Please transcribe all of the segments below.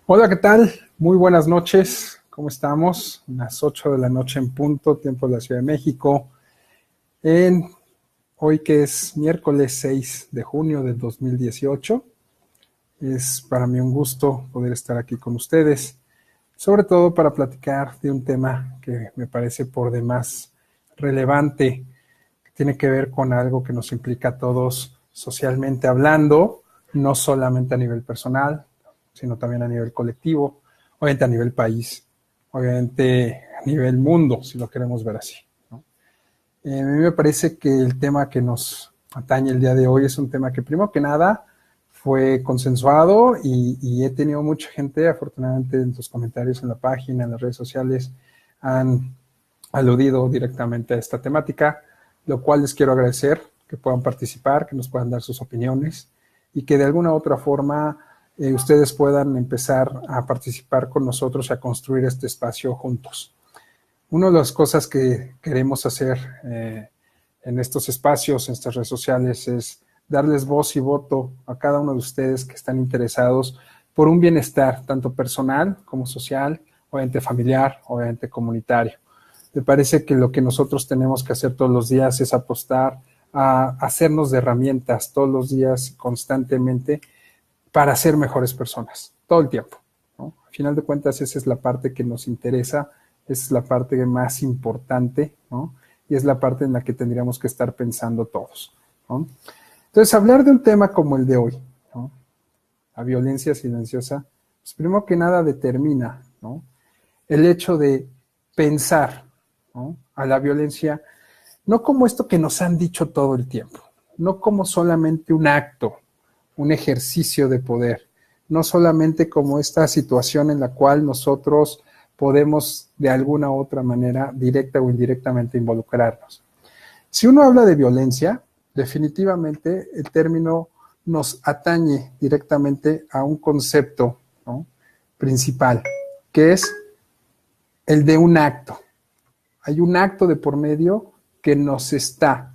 Hola, ¿qué tal? Muy buenas noches. ¿Cómo estamos? Las 8 de la noche en punto, tiempo de la Ciudad de México. En hoy que es miércoles 6 de junio del 2018. Es para mí un gusto poder estar aquí con ustedes, sobre todo para platicar de un tema que me parece por demás relevante, que tiene que ver con algo que nos implica a todos socialmente hablando, no solamente a nivel personal, sino también a nivel colectivo, obviamente a nivel país, obviamente a nivel mundo, si lo queremos ver así, ¿no? A mí me parece que el tema que nos atañe el día de hoy es un tema que primero que nada fue consensuado y he tenido mucha gente, afortunadamente en sus comentarios en la página, en las redes sociales, han aludido directamente a esta temática, lo cual les quiero agradecer que puedan participar, que nos puedan dar sus opiniones y que de alguna u otra forma ustedes puedan empezar a participar con nosotros y a construir este espacio juntos. Una de las cosas que queremos hacer en estos espacios, en estas redes sociales, es darles voz y voto a cada uno de ustedes que están interesados por un bienestar, tanto personal como social, obviamente familiar, obviamente comunitario. Me parece que lo que nosotros tenemos que hacer todos los días es apostar a hacernos de herramientas todos los días, constantemente, para ser mejores personas, todo el tiempo, ¿no? Al final de cuentas, esa es la parte que nos interesa, esa es la parte más importante, ¿no? Y es la parte en la que tendríamos que estar pensando todos, ¿no? Entonces, hablar de un tema como el de hoy, ¿no? La violencia silenciosa, pues primero que nada determina, ¿no?, el hecho de pensar, ¿no?, a la violencia no como esto que nos han dicho todo el tiempo, no como solamente un acto, un ejercicio de poder, no solamente como esta situación en la cual nosotros podemos de alguna u otra manera, directa o indirectamente, involucrarnos. Si uno habla de violencia, definitivamente el término nos atañe directamente a un concepto, ¿no?, principal, que es el de un acto. Hay un acto de por medio que nos está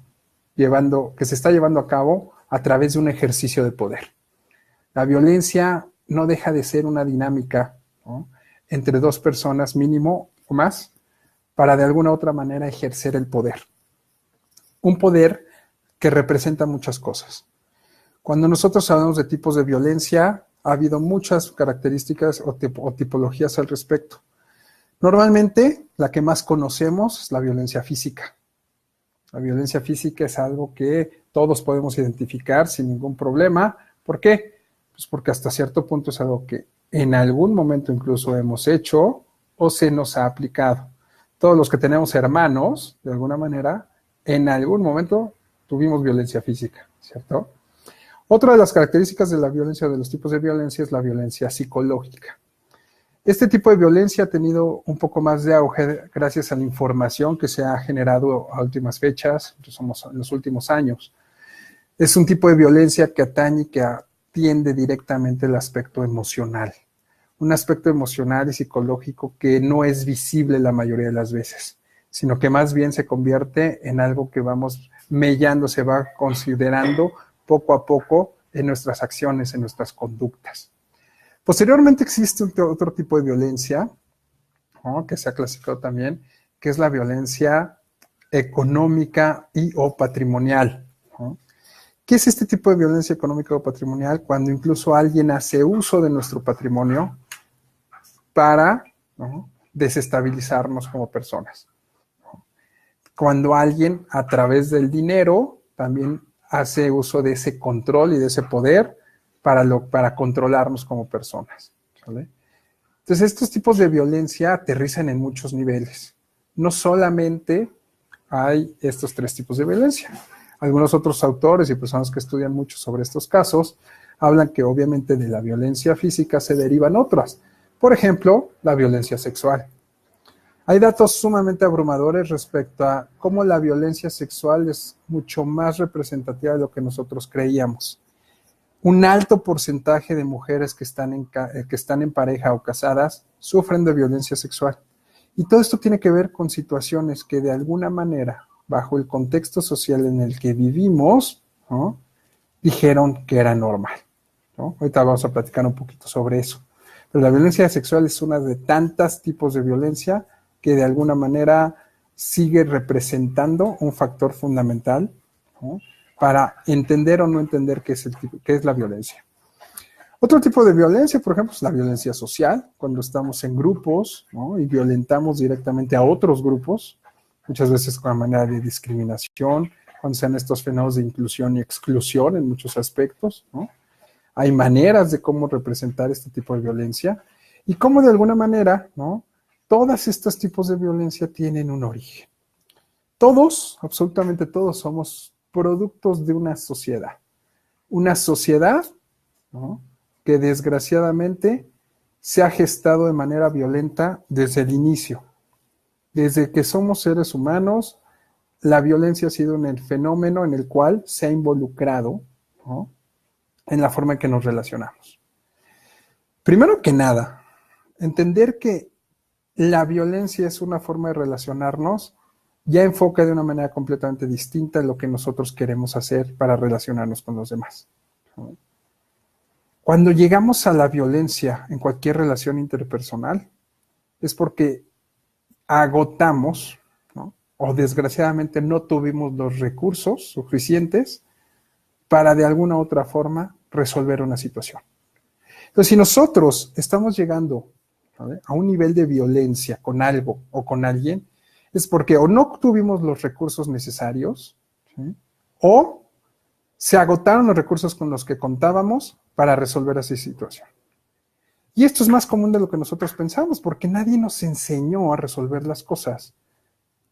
llevando, que se está llevando a cabo a través de un ejercicio de poder. La violencia no deja de ser una dinámica, ¿no?, entre dos personas mínimo o más para de alguna u otra manera ejercer el poder. Un poder que representa muchas cosas. Cuando nosotros hablamos de tipos de violencia, ha habido muchas características o tipologías al respecto. Normalmente, la que más conocemos es la violencia física. La violencia física es algo que todos podemos identificar sin ningún problema. ¿Por qué? Pues porque hasta cierto punto es algo que en algún momento incluso hemos hecho o se nos ha aplicado. Todos los que tenemos hermanos, de alguna manera, en algún momento tuvimos violencia física, ¿cierto? Otra de las características de la violencia, de los tipos de violencia, es la violencia psicológica. Este tipo de violencia ha tenido un poco más de auge gracias a la información que se ha generado a últimas fechas, en los últimos años. Es un tipo de violencia que atañe y que atiende directamente el aspecto emocional. Un aspecto emocional y psicológico que no es visible la mayoría de las veces, sino que más bien se convierte en algo que vamos mellando, se va considerando poco a poco en nuestras acciones, en nuestras conductas. Posteriormente existe otro tipo de violencia, ¿no?, que se ha clasificado también, que es la violencia económica y o patrimonial, ¿no? ¿Qué es este tipo de violencia económica o patrimonial? Cuando incluso alguien hace uso de nuestro patrimonio para, ¿no?, desestabilizarnos como personas. Cuando alguien a través del dinero también hace uso de ese control y de ese poder para controlarnos como personas, ¿vale? Entonces, estos tipos de violencia aterrizan en muchos niveles. No solamente hay estos tres tipos de violencia. Algunos otros autores y personas que estudian mucho sobre estos casos hablan que obviamente de la violencia física se derivan otras. Por ejemplo, la violencia sexual. Hay datos sumamente abrumadores respecto a cómo la violencia sexual es mucho más representativa de lo que nosotros creíamos. Un alto porcentaje de mujeres que están en pareja o casadas sufren de violencia sexual. Y todo esto tiene que ver con situaciones que de alguna manera, bajo el contexto social en el que vivimos, ¿no?, dijeron que era normal, ¿no? Ahorita vamos a platicar un poquito sobre eso. Pero la violencia sexual es una de tantos tipos de violencia que de alguna manera sigue representando un factor fundamental, ¿no?, para entender o no entender qué es la violencia. Otro tipo de violencia, por ejemplo, es la violencia social, cuando estamos en grupos, ¿no?, y violentamos directamente a otros grupos, muchas veces con la manera de discriminación, cuando sean estos fenómenos de inclusión y exclusión en muchos aspectos, ¿no? Hay maneras de cómo representar este tipo de violencia y cómo de alguna manera, ¿no?, todos estos tipos de violencia tienen un origen. Todos, absolutamente todos, somos productos de una sociedad, ¿no?, que desgraciadamente se ha gestado de manera violenta desde el inicio. Desde que somos seres humanos, la violencia ha sido el fenómeno en el cual se ha involucrado, ¿no?, en la forma en que nos relacionamos. Primero que nada, entender que la violencia es una forma de relacionarnos ya enfoca de una manera completamente distinta lo que nosotros queremos hacer para relacionarnos con los demás, ¿no? Cuando llegamos a la violencia en cualquier relación interpersonal, es porque agotamos, ¿no?, o desgraciadamente no tuvimos los recursos suficientes para de alguna u otra forma resolver una situación. Entonces, si nosotros estamos llegando, ¿vale?, a un nivel de violencia con algo o con alguien, es porque o no tuvimos los recursos necesarios, ¿sí?, o se agotaron los recursos con los que contábamos para resolver esa situación. Y esto es más común de lo que nosotros pensamos, porque nadie nos enseñó a resolver las cosas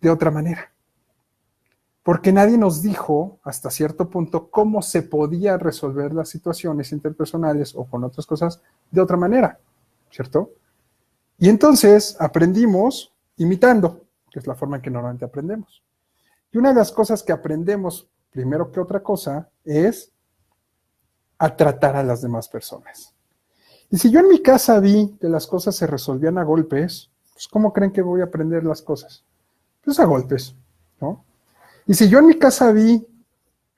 de otra manera. Porque nadie nos dijo hasta cierto punto cómo se podía resolver las situaciones interpersonales o con otras cosas de otra manera, ¿cierto? Y entonces aprendimos imitando, que es la forma en que normalmente aprendemos. Y una de las cosas que aprendemos, primero que otra cosa, es a tratar a las demás personas. Y si yo en mi casa vi que las cosas se resolvían a golpes, pues ¿cómo creen que voy a aprender las cosas? Pues a golpes, ¿no? Y si yo en mi casa vi,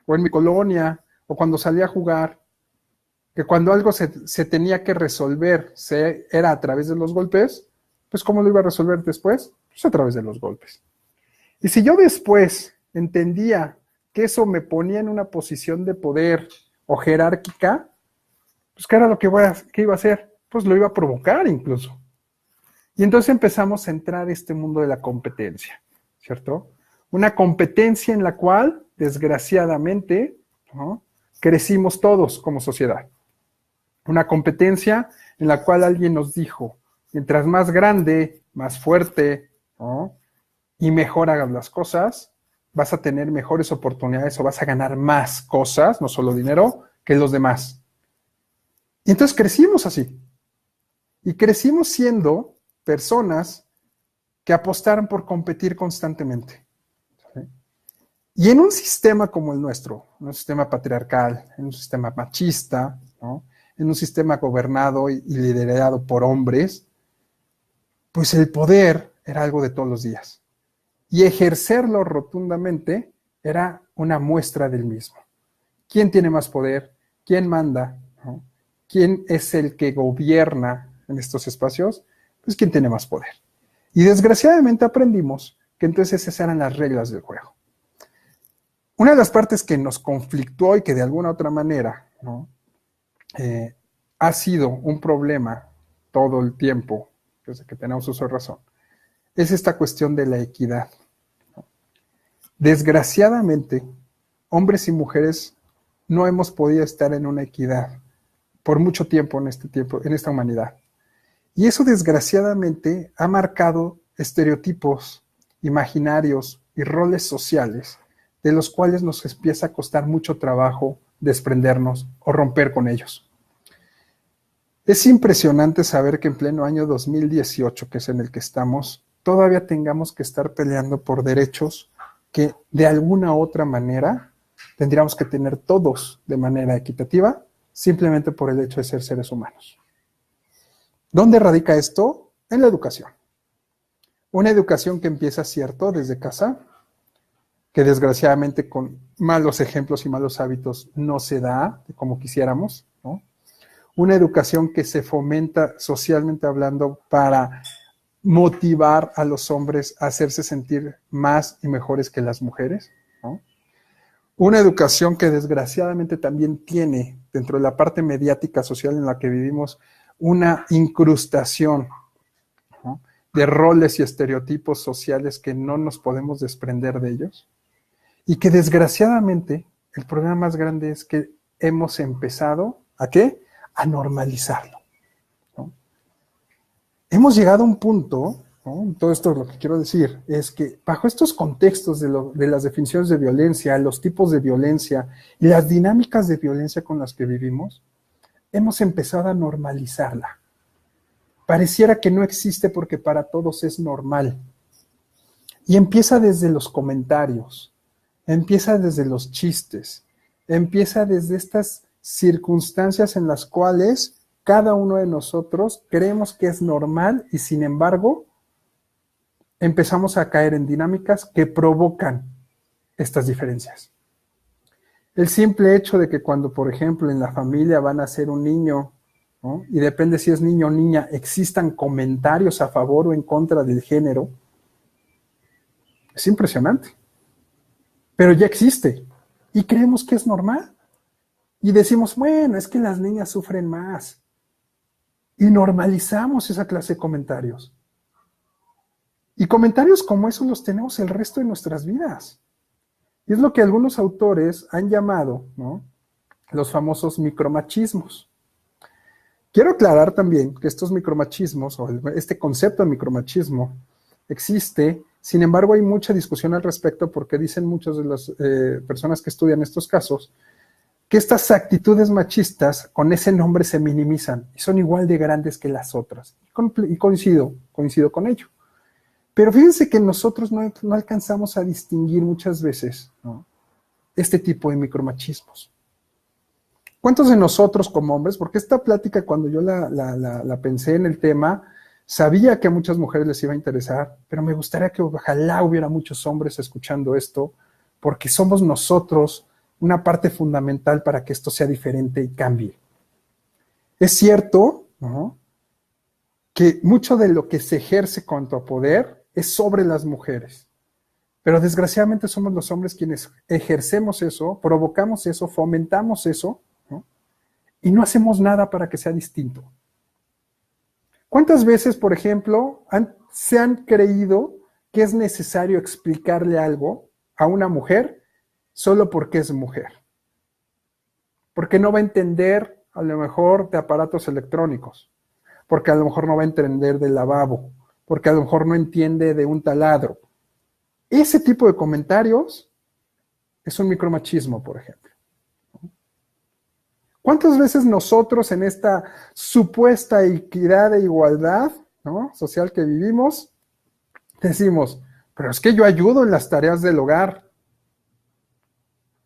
o en mi colonia, o cuando salí a jugar, que cuando algo se tenía que resolver era a través de los golpes, pues ¿cómo lo iba a resolver después? Pues a través de los golpes. Y si yo después entendía que eso me ponía en una posición de poder o jerárquica, pues ¿qué era lo que iba a hacer? Pues lo iba a provocar incluso. Y entonces empezamos a entrar a este mundo de la competencia, ¿cierto? Una competencia en la cual, desgraciadamente, ¿no?, crecimos todos como sociedad. Una competencia en la cual alguien nos dijo, mientras más grande, más fuerte, ¿no?, y mejor hagas las cosas, vas a tener mejores oportunidades o vas a ganar más cosas, no solo dinero, que los demás. Y entonces crecimos así. Y crecimos siendo personas que apostaron por competir constantemente. ¿Sí? Y en un sistema como el nuestro, en un sistema patriarcal, en un sistema machista, ¿no?, en un sistema gobernado y liderado por hombres, pues el poder era algo de todos los días. Y ejercerlo rotundamente era una muestra del mismo. ¿Quién tiene más poder? ¿Quién manda? ¿No? ¿Quién es el que gobierna en estos espacios? Pues ¿quién tiene más poder? Y desgraciadamente aprendimos que entonces esas eran las reglas del juego. Una de las partes que nos conflictuó y que de alguna otra manera, ¿no?, ha sido un problema todo el tiempo, desde que tenemos uso de razón, es esta cuestión de la equidad. Desgraciadamente, hombres y mujeres no hemos podido estar en una equidad por mucho tiempo, en esta humanidad. Y eso desgraciadamente ha marcado estereotipos, imaginarios y roles sociales de los cuales nos empieza a costar mucho trabajo desprendernos o romper con ellos. Es impresionante saber que en pleno año 2018, que es en el que estamos, todavía tengamos que estar peleando por derechos que de alguna u otra manera tendríamos que tener todos de manera equitativa, simplemente por el hecho de ser seres humanos. ¿Dónde radica esto? En la educación. Una educación que empieza, cierto, desde casa, que desgraciadamente con malos ejemplos y malos hábitos no se da como quisiéramos, ¿no? una educación que se fomenta socialmente hablando para motivar a los hombres a hacerse sentir más y mejores que las mujeres, ¿no? Una educación que desgraciadamente también tiene, dentro de la parte mediática social en la que vivimos, una incrustación, ¿no?, de roles y estereotipos sociales que no nos podemos desprender de ellos. Y que desgraciadamente el problema más grande es que hemos empezado, ¿a qué? A normalizarlo, ¿no? Hemos llegado a un punto, ¿no? Todo esto lo que quiero decir es que bajo estos contextos de las definiciones de violencia, los tipos de violencia y las dinámicas de violencia con las que vivimos, hemos empezado a normalizarla. Pareciera que no existe porque para todos es normal. Y empieza desde los comentarios, empieza desde los chistes, empieza desde estas circunstancias en las cuales cada uno de nosotros creemos que es normal y sin embargo empezamos a caer en dinámicas que provocan estas diferencias. El simple hecho de que cuando, por ejemplo, en la familia van a nacer un niño, ¿no?, y depende si es niño o niña, existan comentarios a favor o en contra del género, es impresionante. Pero ya existe y creemos que es normal. Y decimos, bueno, es que las niñas sufren más. Y normalizamos esa clase de comentarios. Y comentarios como esos los tenemos el resto de nuestras vidas. Y es lo que algunos autores han llamado, ¿no?, los famosos micromachismos. Quiero aclarar también que estos micromachismos, o este concepto de micromachismo, existe. Sin embargo, hay mucha discusión al respecto porque dicen muchas de las personas que estudian estos casos que estas actitudes machistas con ese nombre se minimizan y son igual de grandes que las otras. Y coincido con ello. Pero fíjense que nosotros no alcanzamos a distinguir muchas veces, ¿no?, este tipo de micromachismos. ¿Cuántos de nosotros como hombres, porque esta plática cuando yo la pensé en el tema, sabía que a muchas mujeres les iba a interesar, pero me gustaría que ojalá hubiera muchos hombres escuchando esto, porque somos nosotros una parte fundamental para que esto sea diferente y cambie. Es cierto, ¿no?, que mucho de lo que se ejerce contra poder es sobre las mujeres, pero desgraciadamente somos los hombres quienes ejercemos eso, provocamos eso, fomentamos eso, ¿no?, y no hacemos nada para que sea distinto. ¿Cuántas veces, por ejemplo, se han creído que es necesario explicarle algo a una mujer solo porque es mujer? Porque no va a entender a lo mejor de aparatos electrónicos, porque a lo mejor no va a entender del lavabo, porque a lo mejor no entiende de un taladro. Ese tipo de comentarios es un micromachismo, por ejemplo. ¿Cuántas veces nosotros en esta supuesta equidad e igualdad, ¿no?, social que vivimos, decimos, pero es que yo ayudo en las tareas del hogar?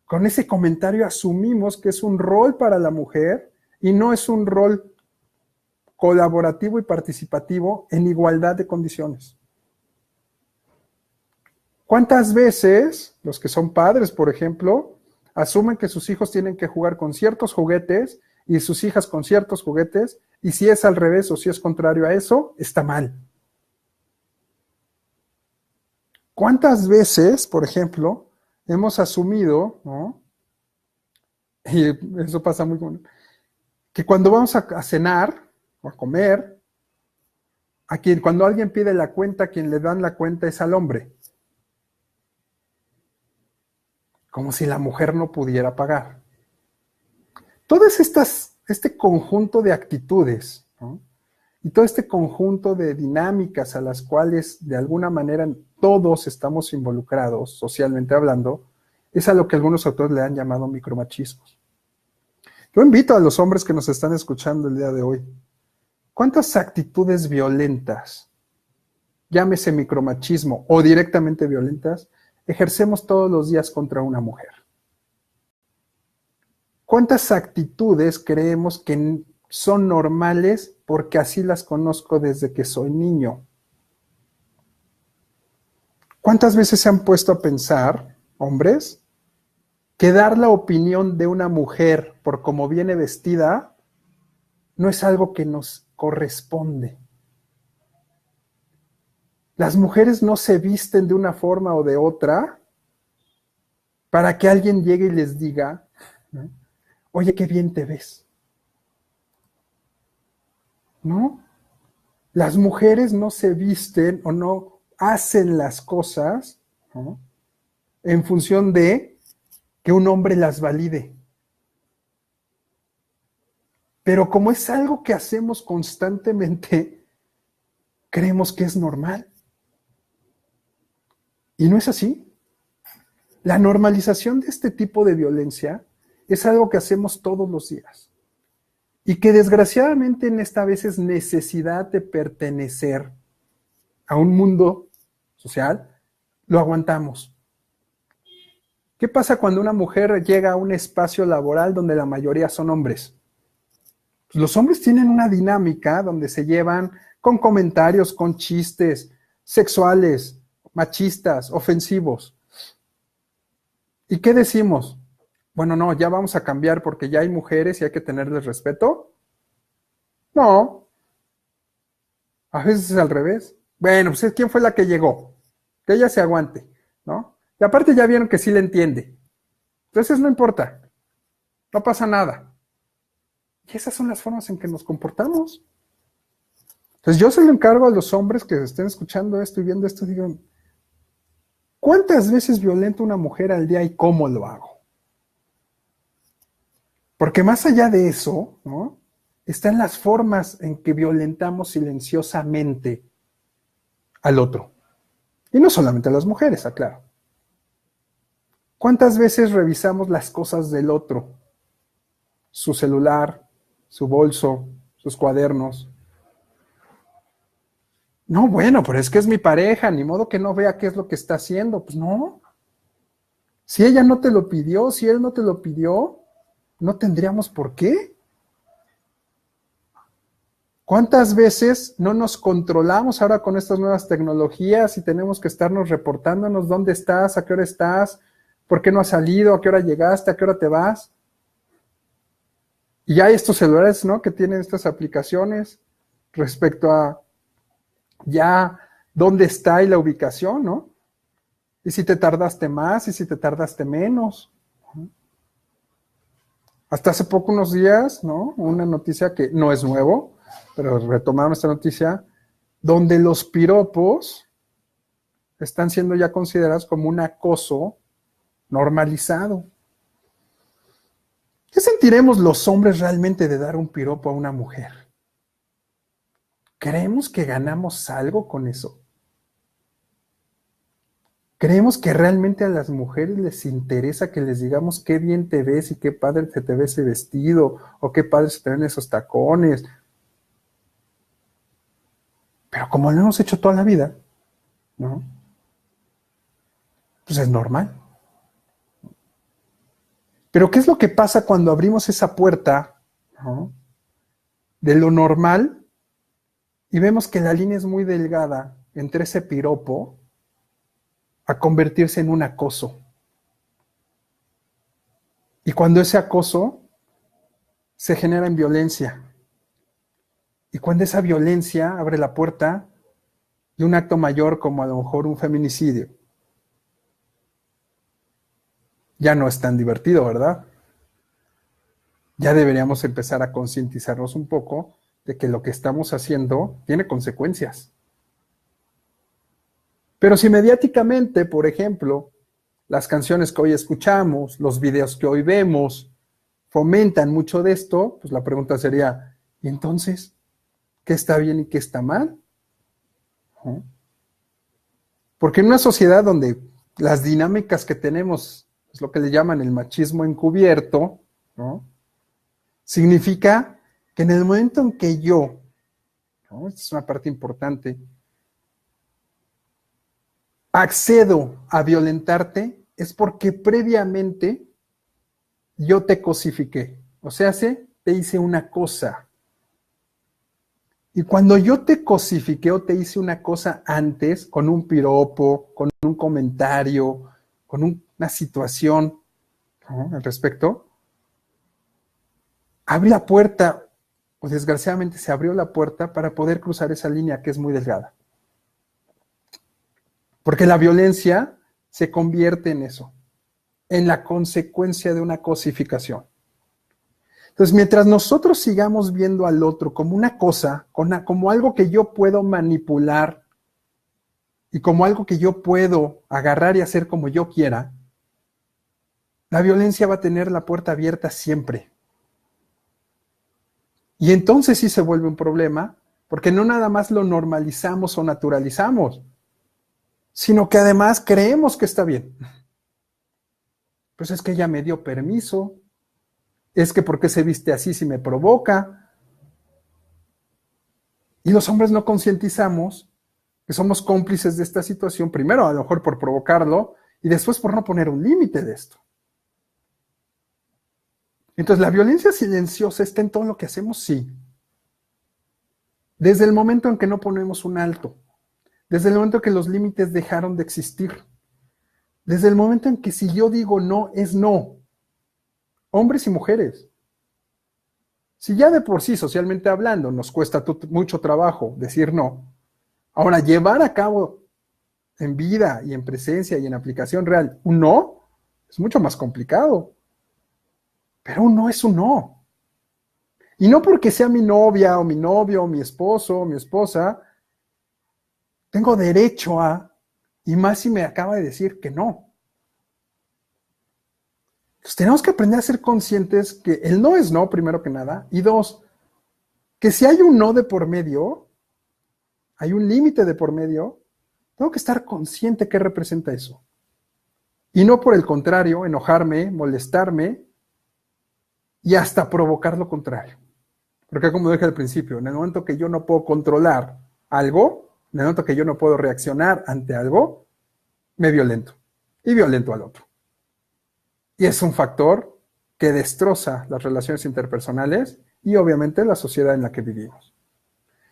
Con ese comentario asumimos que es un rol para la mujer y no es un rol colaborativo y participativo en igualdad de condiciones. ¿Cuántas veces los que son padres, por ejemplo, asumen que sus hijos tienen que jugar con ciertos juguetes y sus hijas con ciertos juguetes, y si es al revés o si es contrario a eso, está mal? ¿Cuántas veces, por ejemplo, hemos asumido, ¿no?, y eso pasa muy común, que cuando vamos a cenar o a comer, cuando alguien pide la cuenta, quien le dan la cuenta es al hombre? Como si la mujer no pudiera pagar. Todas este conjunto de actitudes, ¿no?, y todo este conjunto de dinámicas a las cuales de alguna manera todos estamos involucrados, socialmente hablando, es a lo que algunos autores le han llamado micromachismos. Yo invito a los hombres que nos están escuchando el día de hoy, ¿cuántas actitudes violentas, llámese micromachismo o directamente violentas, ejercemos todos los días contra una mujer? ¿Cuántas actitudes creemos que son normales porque así las conozco desde que soy niño? ¿Cuántas veces se han puesto a pensar, hombres, que dar la opinión de una mujer por cómo viene vestida no es algo que nos corresponde. Las mujeres no se visten de una forma o de otra para que alguien llegue y les diga, ¿no? Oye, qué bien te ves. ¿No? Las mujeres no se visten o no hacen las cosas, ¿no?, en función de que un hombre las valide. Pero como es algo que hacemos constantemente, creemos que es normal. Y no es así. La normalización de este tipo de violencia es algo que hacemos todos los días. Y que desgraciadamente en esta vez es necesidad de pertenecer a un mundo social, lo aguantamos. ¿Qué pasa cuando una mujer llega a un espacio laboral donde la mayoría son hombres? Pues los hombres tienen una dinámica donde se llevan con comentarios, con chistes sexuales, machistas, ofensivos. ¿Y qué decimos? Bueno, no, ya vamos a cambiar porque ya hay mujeres y hay que tenerles respeto. No, a veces es al revés. Bueno, pues ¿quién fue la que llegó? Que ella se aguante, ¿no? Y aparte ya vieron que sí le entiende. Entonces no importa, no pasa nada. Y esas son las formas en que nos comportamos. Entonces yo se lo encargo a los hombres que estén escuchando esto y viendo esto, digan, ¿cuántas veces violento a una mujer al día y cómo lo hago? Porque más allá de eso, ¿no?, están las formas en que violentamos silenciosamente al otro. Y no solamente a las mujeres, aclaro. ¿Cuántas veces revisamos las cosas del otro? Su celular, su bolso, sus cuadernos. No, bueno, pero es que es mi pareja, ni modo que no vea qué es lo que está haciendo. Pues no. Si ella no te lo pidió, si él no te lo pidió, no tendríamos por qué. ¿Cuántas veces no nos controlamos ahora con estas nuevas tecnologías y tenemos que estarnos reportándonos dónde estás, a qué hora estás, por qué no has salido, a qué hora llegaste, a qué hora te vas? Y hay estos celulares, ¿no?, que tienen estas aplicaciones respecto a ya dónde está y la ubicación, ¿no? Y si te tardaste más y si te tardaste menos. Hasta hace poco, unos días, ¿no?, una noticia que no es nuevo, pero retomaron esta noticia, donde los piropos están siendo ya considerados como un acoso normalizado. ¿Qué sentiremos los hombres realmente de dar un piropo a una mujer? ¿Creemos que ganamos algo con eso? ¿Creemos que realmente a las mujeres les interesa que les digamos qué bien te ves y qué padre se te ve ese vestido o qué padre se te ven esos tacones? Pero como lo hemos hecho toda la vida, ¿no?, pues es normal. Pero ¿qué es lo que pasa cuando abrimos esa puerta, ¿no?, de lo normal y vemos que la línea es muy delgada entre ese piropo a convertirse en un acoso? Y cuando ese acoso se genera en violencia, y cuando esa violencia abre la puerta de un acto mayor como a lo mejor un feminicidio, ya no es tan divertido, ¿verdad? Ya deberíamos empezar a concientizarnos un poco de que lo que estamos haciendo tiene consecuencias. Pero si mediáticamente, por ejemplo, las canciones que hoy escuchamos, los videos que hoy vemos, fomentan mucho de esto, pues la pregunta sería, ¿y entonces qué está bien y qué está mal? ¿No? Porque en una sociedad donde las dinámicas que tenemos es lo que le llaman el machismo encubierto, ¿no?, significa que en el momento en que yo, ¿no?, esta es una parte importante, accedo a violentarte, es porque previamente yo te cosifiqué. O sea, te hice una cosa. Y cuando yo te cosifiqué o te hice una cosa antes, con un piropo, con un comentario, con una situación, ¿no?, al respecto, abrí la puerta o desgraciadamente se abrió la puerta para poder cruzar esa línea que es muy delgada. Porque la violencia se convierte en eso, en la consecuencia de una cosificación. Entonces, mientras nosotros sigamos viendo al otro como una cosa, como algo que yo puedo manipular y como algo que yo puedo agarrar y hacer como yo quiera, la violencia va a tener la puerta abierta siempre. Y entonces sí se vuelve un problema, porque no nada más lo normalizamos o naturalizamos, sino que además creemos que está bien. Pues es que ella me dio permiso, es que ¿por qué se viste así si me provoca? Y los hombres no concientizamos que somos cómplices de esta situación, primero a lo mejor por provocarlo y después por no poner un límite de esto. Entonces, ¿la violencia silenciosa está en todo lo que hacemos? Sí. Desde el momento en que no ponemos un alto, desde el momento en que los límites dejaron de existir, desde el momento en que si yo digo no, es no, hombres y mujeres. Si ya de por sí, socialmente hablando, nos cuesta mucho trabajo decir no, ahora llevar a cabo en vida y en presencia y en aplicación real un no es mucho más complicado. Pero un no es un no. Y no porque sea mi novia o mi novio o mi esposo o mi esposa, tengo derecho a, y más si me acaba de decir que no. Entonces tenemos que aprender a ser conscientes que el no es no, primero que nada, y dos, que si hay un no de por medio, hay un límite de por medio, tengo que estar consciente qué representa eso. Y no por el contrario, enojarme, molestarme y hasta provocar lo contrario. Porque como dije al principio, en el momento que yo no puedo controlar algo, en el momento que yo no puedo reaccionar ante algo, me violento. Y violento al otro. Y es un factor que destroza las relaciones interpersonales y obviamente la sociedad en la que vivimos.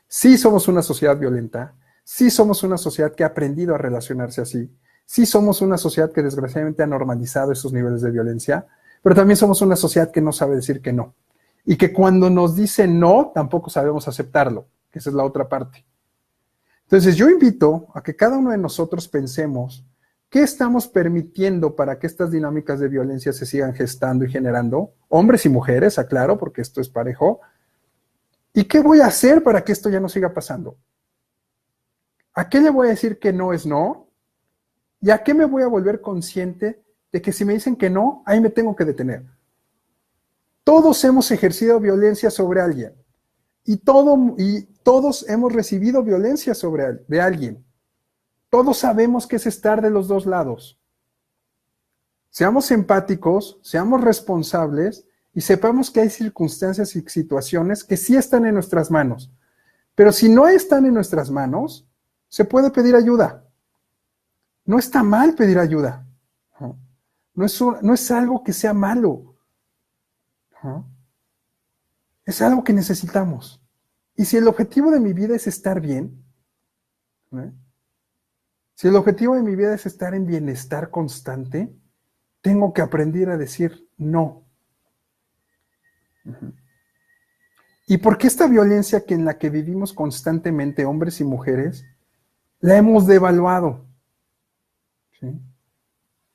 Sí somos una sociedad violenta, sí somos una sociedad que ha aprendido a relacionarse así, sí somos una sociedad que desgraciadamente ha normalizado esos niveles de violencia, pero también somos una sociedad que no sabe decir que no. Y que cuando nos dice no, tampoco sabemos aceptarlo, que esa es la otra parte. Entonces yo invito a que cada uno de nosotros pensemos qué estamos permitiendo para que estas dinámicas de violencia se sigan gestando y generando, hombres y mujeres, aclaro, porque esto es parejo, y qué voy a hacer para que esto ya no siga pasando. ¿A qué le voy a decir que no es no? ¿Y a qué me voy a volver consciente de que si me dicen que no, ahí me tengo que detener? Todos hemos ejercido violencia sobre alguien y todos hemos recibido violencia de alguien. Todos sabemos que es estar de los dos lados. Seamos empáticos, seamos responsables y sepamos que hay circunstancias y situaciones que sí están en nuestras manos. Pero si no están en nuestras manos, se puede pedir ayuda. No está mal pedir ayuda. No es algo que sea malo. Es algo que necesitamos. Y si el objetivo de mi vida es estar bien, si el objetivo de mi vida es estar en bienestar constante, tengo que aprender a decir no. ¿Y por qué esta violencia en la que vivimos constantemente, hombres y mujeres, la hemos devaluado? ¿Sí?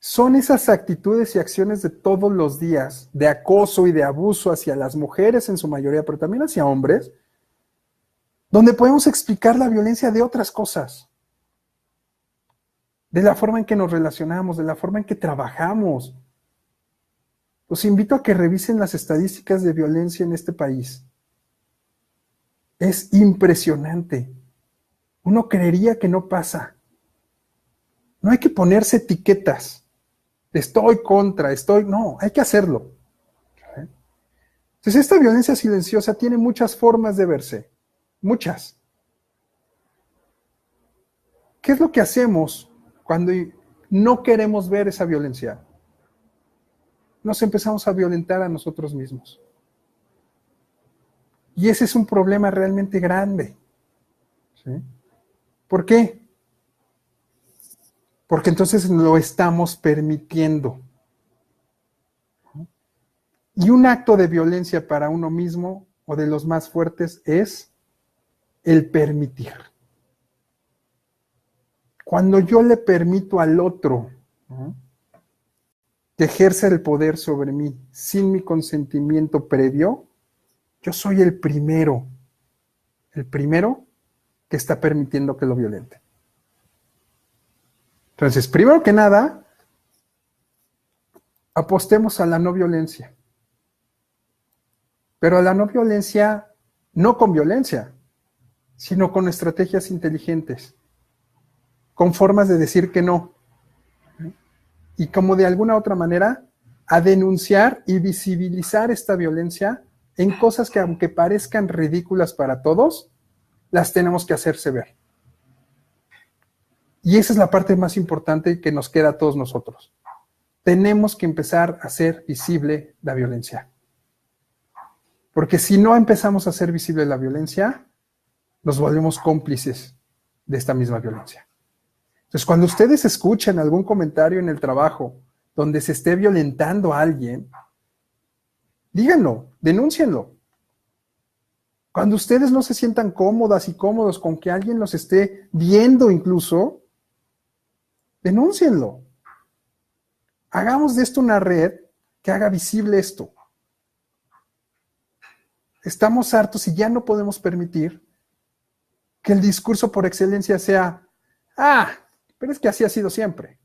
Son esas actitudes y acciones de todos los días, de acoso y de abuso hacia las mujeres en su mayoría, pero también hacia hombres, donde podemos explicar la violencia de otras cosas, de la forma en que nos relacionamos, de la forma en que trabajamos. Los invito a que revisen las estadísticas de violencia en este país. Es impresionante. Uno creería que no pasa. No hay que ponerse etiquetas. Estoy contra, no, hay que hacerlo. Entonces, esta violencia silenciosa tiene muchas formas de verse. Muchas. ¿Qué es lo que hacemos cuando no queremos ver esa violencia? Nos empezamos a violentar a nosotros mismos. Y ese es un problema realmente grande. ¿Sí? ¿Por qué? Porque entonces lo estamos permitiendo. Y un acto de violencia para uno mismo o de los más fuertes es el permitir. Cuando yo le permito al otro, ¿no?, que ejerce el poder sobre mí sin mi consentimiento previo, yo soy el primero que está permitiendo que lo violente. Entonces, primero que nada, apostemos a la no violencia. Pero a la no violencia, no con violencia, sino con estrategias inteligentes, con formas de decir que no. Y como de alguna otra manera, a denunciar y visibilizar esta violencia en cosas que, aunque parezcan ridículas para todos, las tenemos que hacerse ver. Y esa es la parte más importante que nos queda a todos nosotros. Tenemos que empezar a hacer visible la violencia. Porque si no empezamos a hacer visible la violencia, nos volvemos cómplices de esta misma violencia. Entonces, cuando ustedes escuchen algún comentario en el trabajo donde se esté violentando a alguien, díganlo, denúncienlo. Cuando ustedes no se sientan cómodas y cómodos con que alguien los esté viendo incluso, denúncienlo. Hagamos de esto una red que haga visible esto. Estamos hartos y ya no podemos permitir que el discurso por excelencia sea: pero es que así ha sido siempre.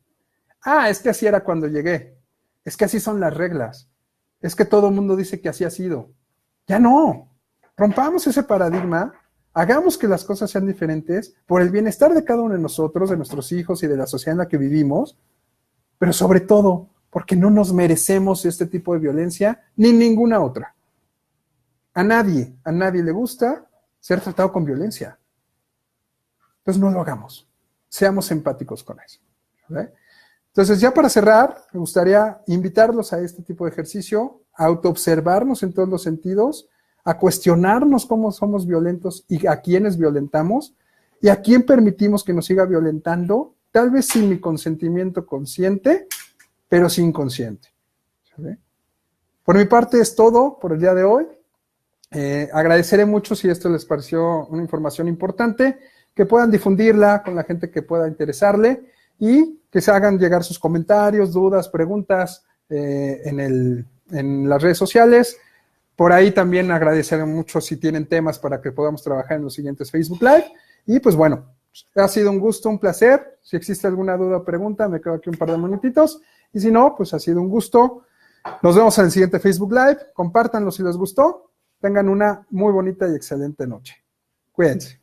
Es que así era cuando llegué. Es que así son las reglas. Es que todo el mundo dice que así ha sido. Ya no. Rompamos ese paradigma, hagamos que las cosas sean diferentes por el bienestar de cada uno de nosotros, de nuestros hijos y de la sociedad en la que vivimos, pero sobre todo porque no nos merecemos este tipo de violencia ni ninguna otra. A nadie le gusta ser tratado con violencia. Entonces no lo hagamos. Seamos empáticos con eso. ¿Vale? Entonces, ya para cerrar, me gustaría invitarlos a este tipo de ejercicio, a autoobservarnos en todos los sentidos, a cuestionarnos cómo somos violentos y a quiénes violentamos y a quién permitimos que nos siga violentando, tal vez sin mi consentimiento consciente, pero sí inconsciente. ¿Vale? Por mi parte es todo por el día de hoy. Agradeceré mucho si esto les pareció una información importante, que puedan difundirla con la gente que pueda interesarle y que se hagan llegar sus comentarios, dudas, preguntas en las redes sociales. Por ahí también agradeceré mucho si tienen temas para que podamos trabajar en los siguientes Facebook Live. Y pues bueno, ha sido un gusto, un placer. Si existe alguna duda o pregunta, me quedo aquí un par de minutitos. Y si no, pues ha sido un gusto. Nos vemos en el siguiente Facebook Live. Compártanlo si les gustó. Tengan una muy bonita y excelente noche. Cuídense.